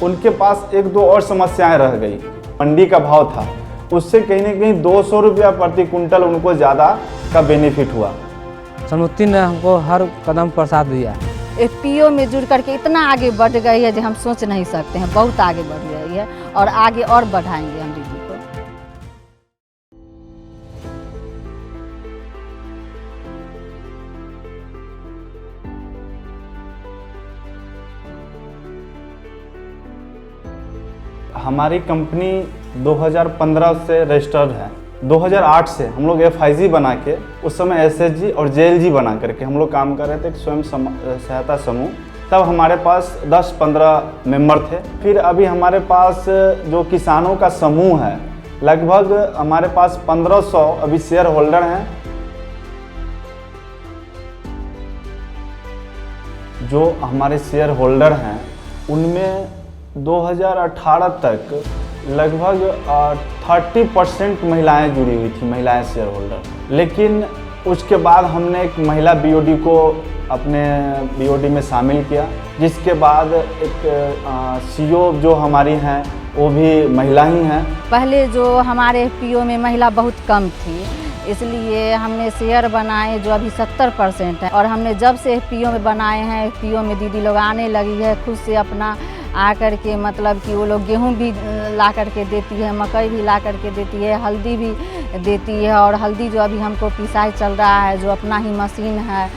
उनके पास एक दो और समस्याएं रह गई। मंडी का भाव था, उससे कहीं ना कहीं 200 रुपया प्रति कुंटल उनको ज़्यादा का बेनिफिट हुआ। समृद्धि ने हमको हर कदम पर साथ दिया। एफपीओ में जुड़ करके इतना आगे बढ़ गई है जो हम सोच नहीं सकते हैं। बहुत आगे बढ़ गई है और आगे और बढ़ाएंगे हम दीदी को। हमारी कंपनी 2015 से रजिस्टर्ड है। 2008 से हम लोग FIG बना के, उस समय SHG और JLG बना करके हम लोग काम कर रहे थे, एक स्वयं सहायता समूह। तब हमारे पास 10-15 मेंबर थे। फिर अभी हमारे पास जो किसानों का समूह है, लगभग हमारे पास 1500 अभी शेयर होल्डर हैं। जो हमारे शेयर होल्डर हैं उनमें 2018 तक लगभग 30% महिलाएं जुड़ी हुई थी, महिलाएं शेयर होल्डर। लेकिन उसके बाद हमने एक महिला BOD को अपने BOD में शामिल किया, जिसके बाद एक CO जो हमारी हैं वो भी महिला ही हैं। पहले जो हमारे FPO में महिला बहुत कम थी, इसलिए हमने शेयर बनाए जो अभी 70% है। और हमने जब से FPO में बनाए हैं, FPO में दीदी लोग आने लगी है खुद से अपना आकर के, मतलब कि वो लोग गेहूं भी ला करके देती है, मकई भी ला करके देती है, हल्दी भी देती है। और हल्दी जो अभी हमको पिसाई चल रहा है, जो अपना ही मशीन है,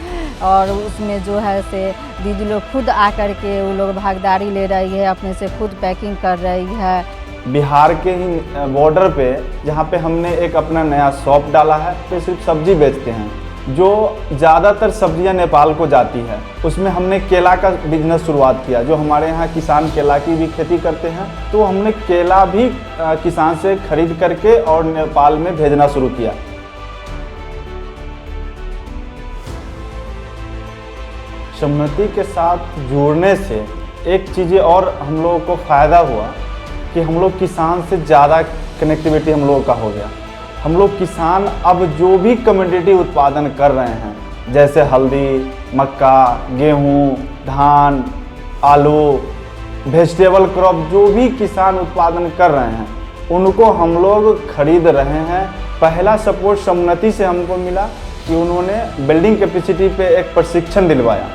और उसमें जो है से दीदी लोग खुद आकर के वो लोग भागीदारी ले रही है, अपने से खुद पैकिंग कर रही है। बिहार के ही बॉर्डर पे जहाँ पे हमने एक अपना नया शॉप डाला है, तो सिर्फ सब्जी बेचते हैं। जो ज़्यादातर सब्जियां नेपाल को जाती है, उसमें हमने केला का बिजनेस शुरुआत किया। जो हमारे यहाँ किसान केला की भी खेती करते हैं, तो हमने केला भी किसान से खरीद करके और नेपाल में भेजना शुरू किया। समृद्धि के साथ जुड़ने से एक चीज़ें और हम लोगों को फ़ायदा हुआ कि हम लोग किसान से ज़्यादा कनेक्टिविटी हम लोगों का हो गया। हम लोग किसान अब जो भी कमोडिटी उत्पादन कर रहे हैं, जैसे हल्दी, मक्का, गेहूं, धान, आलू, वेजिटेबल क्रॉप, जो भी किसान उत्पादन कर रहे हैं उनको हम लोग खरीद रहे हैं। पहला सपोर्ट समृद्धि से हमको मिला कि उन्होंने बिल्डिंग कैपेसिटी पे एक प्रशिक्षण दिलवाया।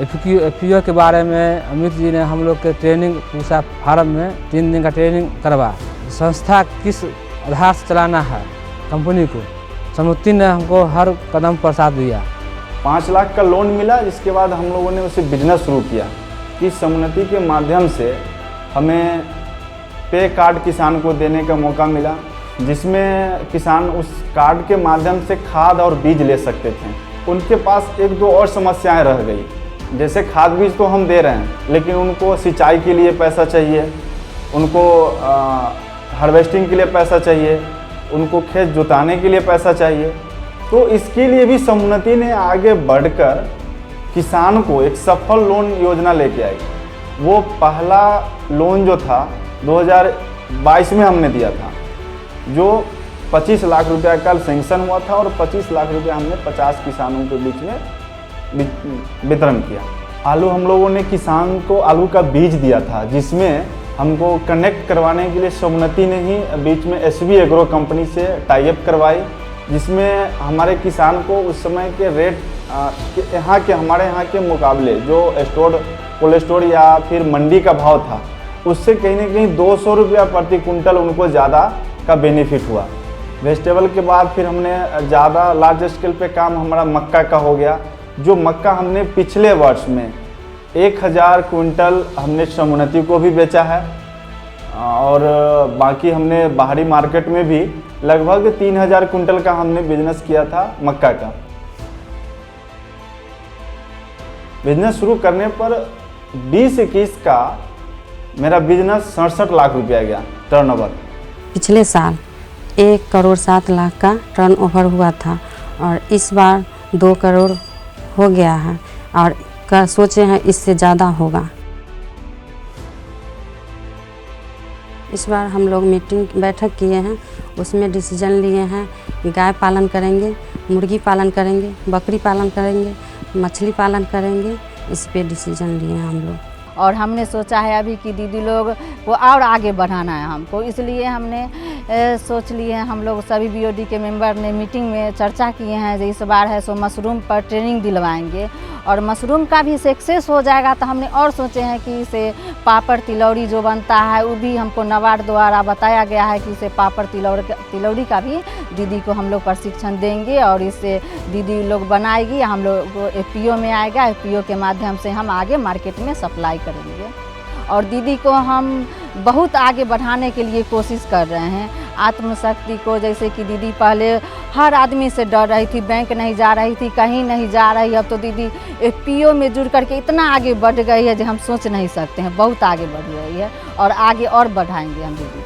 FPO के बारे में अमित जी ने हम लोग के ट्रेनिंग पूसा फार्म में 3 दिन का ट्रेनिंग करवा। संस्था किस आधार से चलाना है कंपनी को, समृद्धि ने हमको हर कदम पर साथ दिया। 5 लाख का लोन मिला, जिसके बाद हम लोगों ने उसे बिजनेस शुरू किया कि समृद्धि के माध्यम से हमें पे कार्ड किसान को देने का मौका मिला, जिसमें किसान उस कार्ड के माध्यम से खाद और बीज ले सकते थे। उनके पास एक दो और समस्याएं रह गई, जैसे खाद बीज तो हम दे रहे हैं, लेकिन उनको सिंचाई के लिए पैसा चाहिए, उनको हार्वेस्टिंग के लिए पैसा चाहिए, उनको खेत जुताने के लिए पैसा चाहिए। तो इसके लिए भी समृद्धि ने आगे बढ़कर किसान को एक सफल लोन योजना लेके आई। वो पहला लोन जो था 2022 में हमने दिया था, जो 25 लाख रुपया का सेंक्शन हुआ था, और 25 लाख रुपया हमने 50 किसानों के बीच में वितरण किया। आलू हम लोगों ने किसान को आलू का बीज दिया था, जिसमें हमको कनेक्ट करवाने के लिए समृद्धि ने ही बीच में SB एग्रो कंपनी से टाई अप करवाई, जिसमें हमारे किसान को उस समय के रेट हमारे यहाँ के मुकाबले जो कोल्ड स्टोर या फिर मंडी का भाव था, उससे कहीं ना कहीं 200 रुपया प्रति कुंटल उनको ज़्यादा का बेनिफिट हुआ। वेजिटेबल के बाद फिर हमने ज़्यादा लार्ज स्केल पे काम हमारा मक्का का हो गया। जो मक्का हमने पिछले वर्ष में 1000 कुंटल हमने समृद्धि को भी बेचा है, और बाकी हमने बाहरी मार्केट में भी लगभग 3000 कुंटल का हमने बिजनेस किया था मक्का का। बिजनेस शुरू करने पर 2021 का मेरा बिजनेस 67 लाख रुपया गया टर्नओवर। पिछले साल 1 करोड़ 7 लाख का टर्नओवर हुआ था, और इस बार 2 करोड़ हो गया है, और सोचे हैं इससे ज़्यादा होगा। इस बार हम लोग बैठक किए हैं, उसमें डिसीजन लिए हैं गाय पालन करेंगे, मुर्गी पालन करेंगे, बकरी पालन करेंगे, मछली पालन करेंगे। इस पे डिसीजन लिए हैं हम लोग। और हमने सोचा है अभी कि दीदी लोग को और आगे बढ़ाना है हमको, इसलिए हमने सोच लिए हैं। हम लोग सभी बीओडी के मेंबर ने मीटिंग में चर्चा किए हैं जो इस बार है सो मशरूम पर ट्रेनिंग दिलवाएंगे और मशरूम का भी सक्सेस हो जाएगा तो हमने और सोचे हैं कि इसे पापड़ तिलौरी जो बनता है वो भी हमको नाबार्ड द्वारा बताया गया है कि इसे पापड़ तिलौरी का भी दीदी को हम लोग प्रशिक्षण देंगे और इससे दीदी लोग बनाएगी, हम लोग एफपीओ में आएगा, एफपीओ के माध्यम से हम आगे मार्केट में सप्लाई करेंगे और दीदी को हम बहुत आगे बढ़ाने के लिए कोशिश कर रहे हैं। आत्मशक्ति को, जैसे कि दीदी पहले हर आदमी से डर रही थी, बैंक नहीं जा रही थी, कहीं नहीं जा रही, अब तो दीदी एफपीओ में जुड़ करके इतना आगे बढ़ गई है जो हम सोच नहीं सकते हैं, बहुत आगे बढ़ गई है और आगे और बढ़ाएंगे हम दीदी।